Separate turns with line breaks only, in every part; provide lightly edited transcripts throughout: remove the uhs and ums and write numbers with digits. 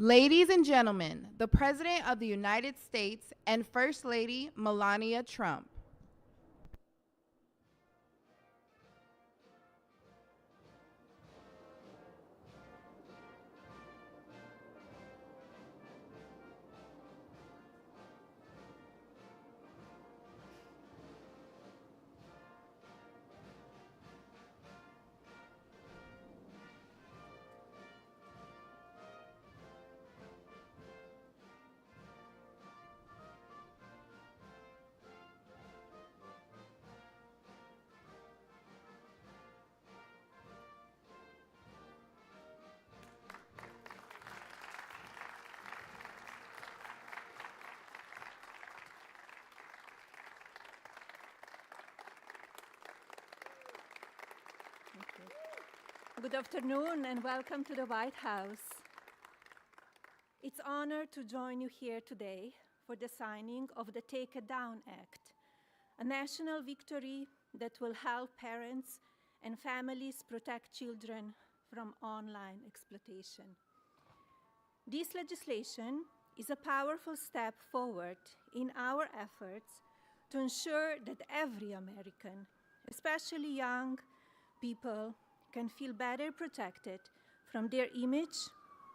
Ladies and gentlemen, the President of the United States and First Lady Melania Trump.
Good afternoon and welcome to the White House. It's an honor to join you here today for the signing of the Take It Down Act, a national victory that will help parents and families protect children from online exploitation. This legislation is a powerful step forward in our efforts to ensure that every American, especially young people, can feel better protected from their image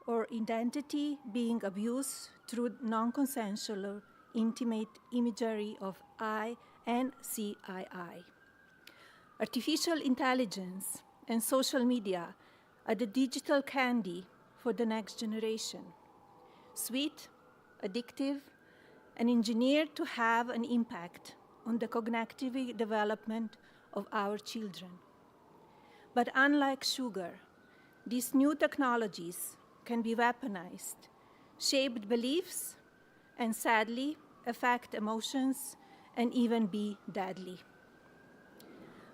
or identity being abused through non-consensual or intimate imagery of I and CII. Artificial intelligence and social media are the digital candy for the next generation. Sweet, addictive, and engineered to have an impact on the cognitive development of our children. But unlike sugar, these new technologies can be weaponized, shape beliefs, and sadly affect emotions and even be deadly.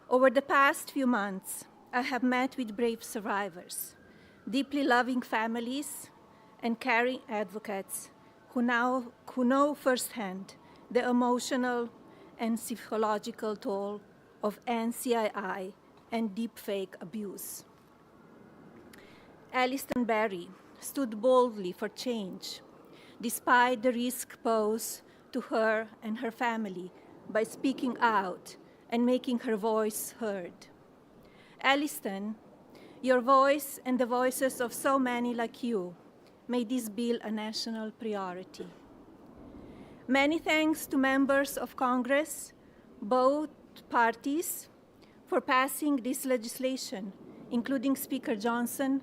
Over the past few months, I have met with brave survivors, deeply loving families, and caring advocates who know firsthand the emotional and psychological toll of NCII and deepfake abuse. Alliston Berry stood boldly for change, despite the risk posed to her and her family by speaking out and making her voice heard. Alliston, your voice and the voices of so many like you made this bill a national priority. Many thanks to members of Congress, both parties, for passing this legislation, including Speaker Johnson,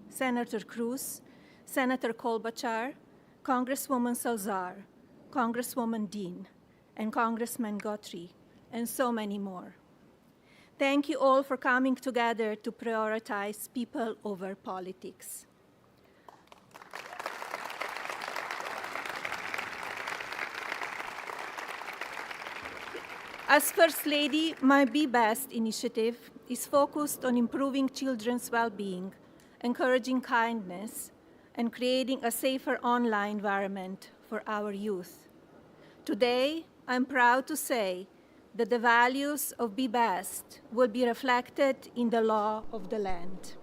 Senator Cruz, Senator Klobuchar, Congresswoman Salazar, Congresswoman Dean, and Congressman Guthrie, and so many more. Thank you all for coming together to prioritize people over politics. As First Lady, my Be Best initiative is focused on improving children's well-being, encouraging kindness, and creating a safer online environment for our youth. Today, I'm proud to say that the values of Be Best will be reflected in the law of the land.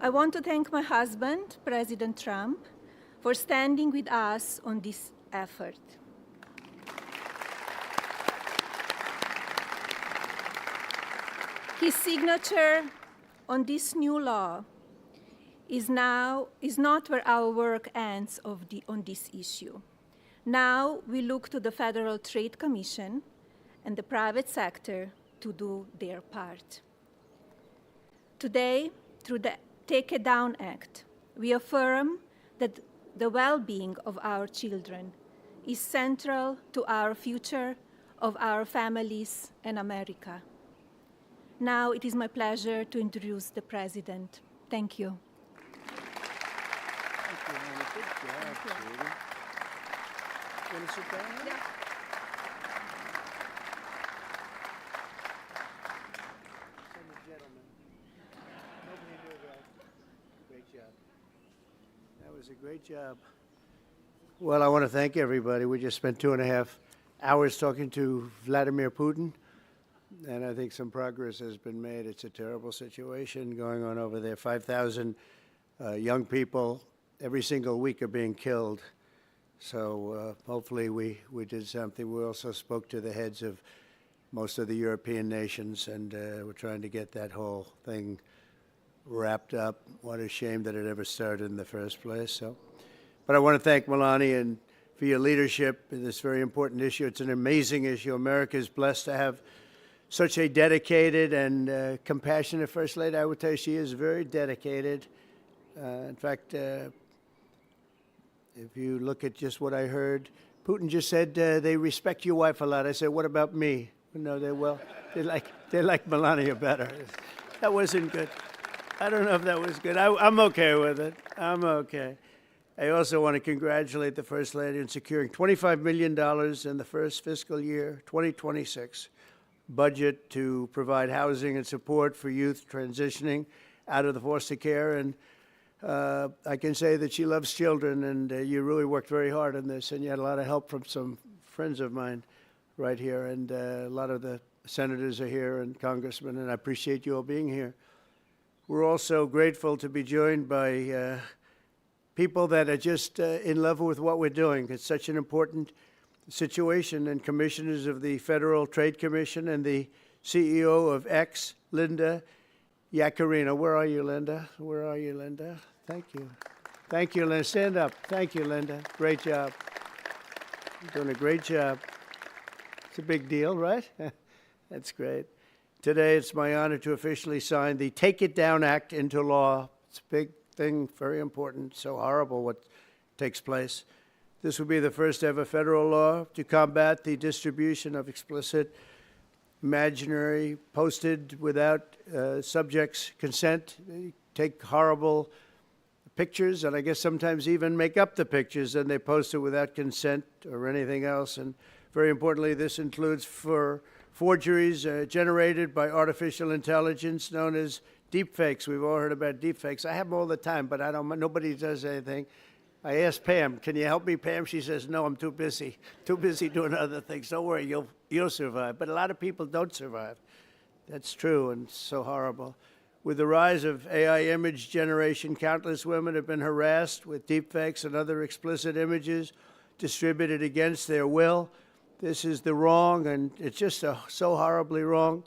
I want to thank my husband, President Trump, for standing with us on this effort. His signature on this new law is not where our work ends on this issue. Now we look to the Federal Trade Commission and the private sector to do their part. Today, through the Take It Down Act, we affirm that the well-being of our children is central to our future, of our families, and America. Now it is my pleasure to introduce the President. Thank you.
Thank you, Hannah. Good job, sweetie. You want to sit down?
Yeah.
Send the gentleman. Nobody knew that. Great job. That was a great job. Well, I want to thank everybody. We just spent 2.5 hours talking to Vladimir Putin. And I think some progress has been made. It's a terrible situation going on over there. 5,000 young people every single week are being killed. So hopefully we did something. We also spoke to the heads of most of the European nations, and we're trying to get that whole thing wrapped up. What a shame that it ever started in the first place. So, but I want to thank Melania and for your leadership in this very important issue. It's an amazing issue. America is blessed to have such a dedicated and compassionate First Lady. I would tell you she is very dedicated. In fact, if you look at just what I heard, Putin just said they respect your wife a lot. I said, what about me? No, they like Melania better. That wasn't good. I don't know if that was good. I'm okay with it. I'm okay. I also want to congratulate the First Lady in securing $25 million in the first fiscal year, 2026, budget to provide housing and support for youth transitioning out of the foster care. And I can say that she loves children, and you really worked very hard on this, and you had a lot of help from some friends of mine right here, and a lot of the senators are here and congressmen, and I appreciate you all being here. We're also grateful to be joined by people that are just in love with what we're doing. It's such an important situation, and commissioners of the Federal Trade Commission and the CEO of X, Linda Yaccarino. Where are you, Linda? Where are you, Linda? Thank you. Thank you, Linda. Stand up. Thank you, Linda. Great job. You're doing a great job. It's a big deal, right? That's great. Today, it's my honor to officially sign the Take It Down Act into law. It's a big thing, very important, so horrible what takes place. This will be the first ever federal law to combat the distribution of explicit, imaginary, posted without subjects' consent. They take horrible pictures, and I guess sometimes even make up the pictures, and they post it without consent or anything else. And very importantly, this includes for forgeries generated by artificial intelligence known as deepfakes. We've all heard about deepfakes. I have them all the time, but nobody does anything. I asked Pam, can you help me, Pam? She says, no, I'm too busy doing other things. Don't worry, you'll survive. But a lot of people don't survive. That's true, and so horrible. With the rise of AI image generation, countless women have been harassed with deepfakes and other explicit images distributed against their will. This is the wrong, and it's just so horribly wrong.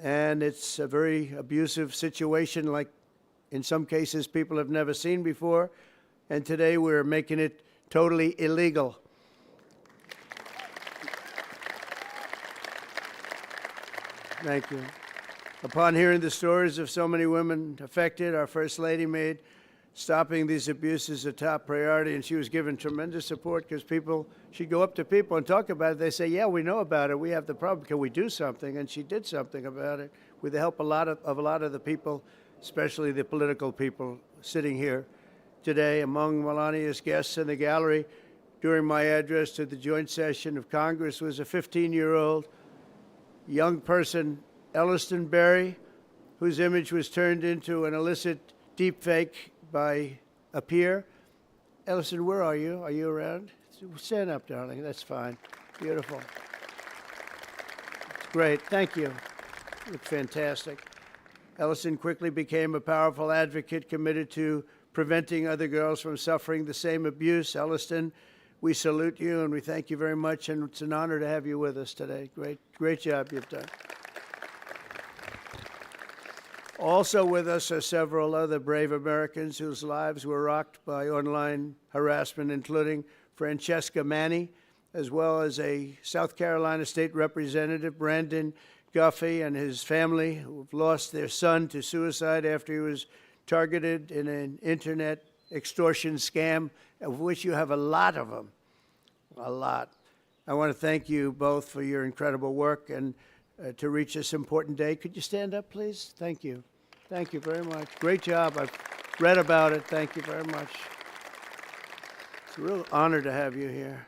And it's a very abusive situation, like in some cases people have never seen before. And today we're making it totally illegal. Thank you. Upon hearing the stories of so many women affected, our First Lady made stopping these abuses a top priority, and she was given tremendous support because she'd go up to people and talk about it. They say, yeah, we know about it. We have the problem. Can we do something? And she did something about it with the help of a lot of the people, especially the political people sitting here today. Among Melania's guests in the gallery during my address to the joint session of Congress was a 15-year-old young person, Elliston Berry, whose image was turned into an illicit deepfake by a peer. Elliston, where are you? Are you around? Stand up, darling. That's fine. Beautiful. It's great. Thank you. You look fantastic. Elliston quickly became a powerful advocate committed to preventing other girls from suffering the same abuse. Elliston, we salute you and we thank you very much, and it's an honor to have you with us today. Great job you've done. Also with us are several other brave Americans whose lives were rocked by online harassment, including Francesca Manny, as well as a South Carolina State Representative, Brandon Guffey, and his family, who have lost their son to suicide after he was targeted in an internet extortion scam, of which you have a lot of them, a lot. I want to thank you both for your incredible work and to reach this important day. Could you stand up, please? Thank you. Thank you very much. Great job. I've read about it. Thank you very much. It's a real honor to have you here,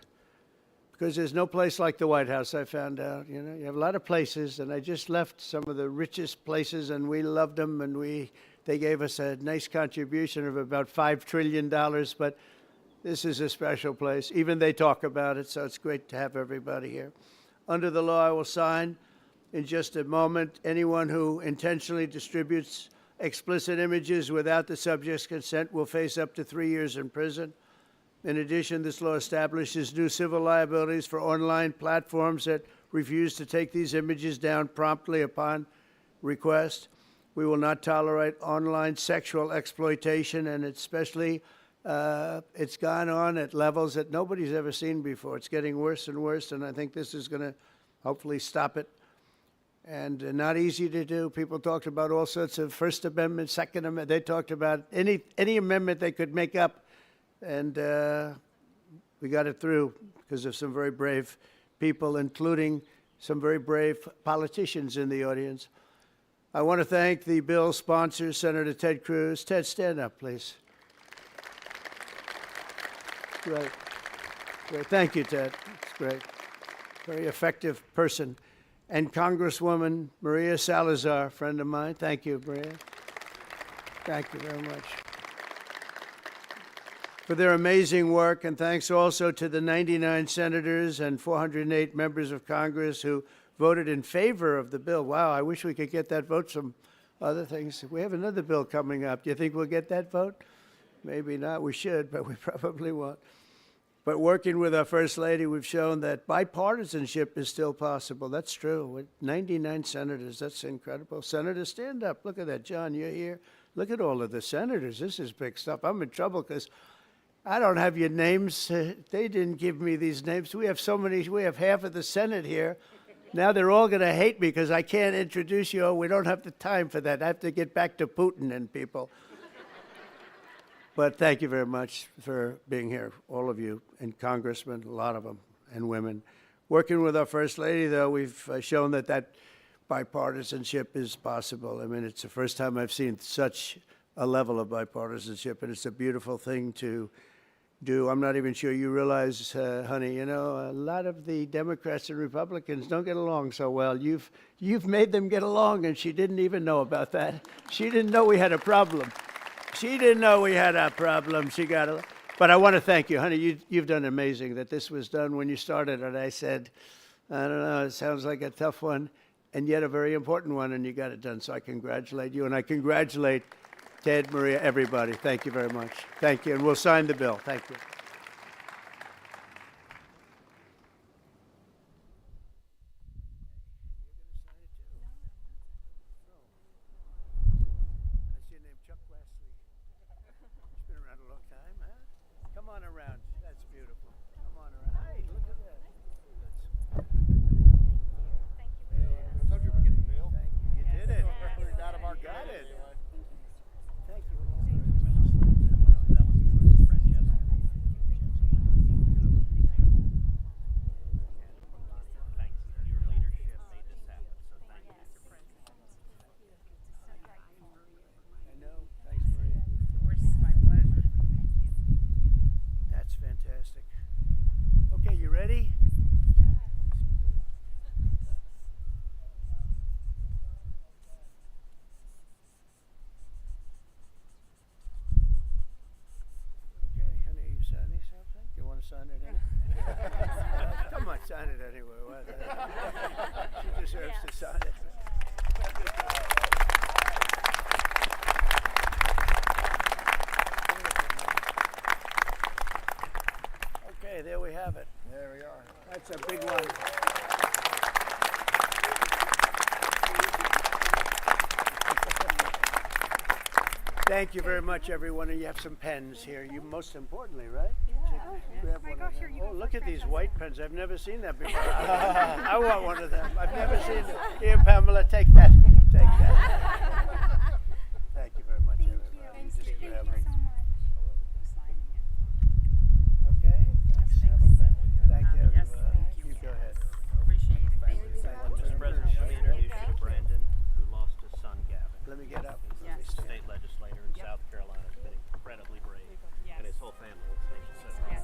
because there's no place like the White House, I found out. You know, you have a lot of places, and I just left some of the richest places, and we loved them, and they gave us a nice contribution of about $5 trillion, but this is a special place. Even they talk about it, so it's great to have everybody here. Under the law, I will sign in just a moment. Anyone who intentionally distributes explicit images without the subject's consent will face up to 3 years in prison. In addition, this law establishes new civil liabilities for online platforms that refuse to take these images down promptly upon request. We will not tolerate online sexual exploitation, and especially it's gone on at levels that nobody's ever seen before. It's getting worse and worse, and I think this is going to hopefully stop it. And not easy to do. People talked about all sorts of First Amendment, Second Amendment. They talked about any amendment they could make up, and we got it through because of some very brave people, including some very brave politicians in the audience. I want to thank the bill's sponsor, Senator Ted Cruz. Ted, stand up, please. Great. Great. Thank you, Ted. It's great. Very effective person. And Congresswoman Maria Salazar, friend of mine. Thank you, Maria. Thank you very much for their amazing work. And thanks also to the 99 senators and 408 members of Congress who voted in favor of the bill. Wow, I wish we could get that vote. Some other things. We have another bill coming up. Do you think we'll get that vote? Maybe not. We should, but we probably won't. But working with our First Lady, we've shown that bipartisanship is still possible. That's true. With 99 senators, that's incredible. Senators, stand up. Look at that. John, you're here. Look at all of the senators. This is big stuff. I'm in trouble because I don't have your names. They didn't give me these names. We have so many. We have half of the Senate here. Now they're all going to hate me because I can't introduce you. We don't have the time for that. I have to get back to Putin and people. But thank you very much for being here, all of you, and congressmen, a lot of them, and women. Working with our First Lady, though, we've shown that bipartisanship is possible. I mean, it's the first time I've seen such a level of bipartisanship, and it's a beautiful thing to do. I'm not even sure you realize, honey, you know, a lot of the Democrats and Republicans don't get along so well. You've made them get along, and she didn't even know about that. She didn't know we had a problem. She didn't know we had a problem. She got it. But I want to thank you, honey. You've done amazing that this was done when you started. And I said, I don't know, it sounds like a tough one, and yet a very important one, and you got it done. So I congratulate you, and I congratulate Ted, Maria, everybody. Thank you very much. Thank you, and we'll sign the bill. Thank you. Okay, you ready? Okay, honey, you signing something? You want to sign it in? Come on, sign it anyway. She deserves to sign it. Okay, there we have it.
There we are.
That's a big one. Thank you very much, everyone. And you have some pens here. You most importantly, right? Grab one of them. Oh, look at these white pens. I've never seen that before. I want one of them. I've never seen it. Here, Pamela, take that. Take that. Thank you very much, everybody. You just grab them. Okay. Thank you, everybody. You go ahead.
Appreciate it. Thank you so much.
Mr. President, let me introduce you to Brandon, who lost his son, Gavin.
Let me get up.
Yes.
He's a state legislator in South Carolina. He's been incredibly brave, and his whole family. Thank you so much.
Yes.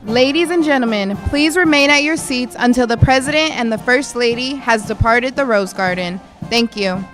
Ladies and gentlemen, please remain at your seats until the President and the First Lady has departed the Rose Garden. Thank you.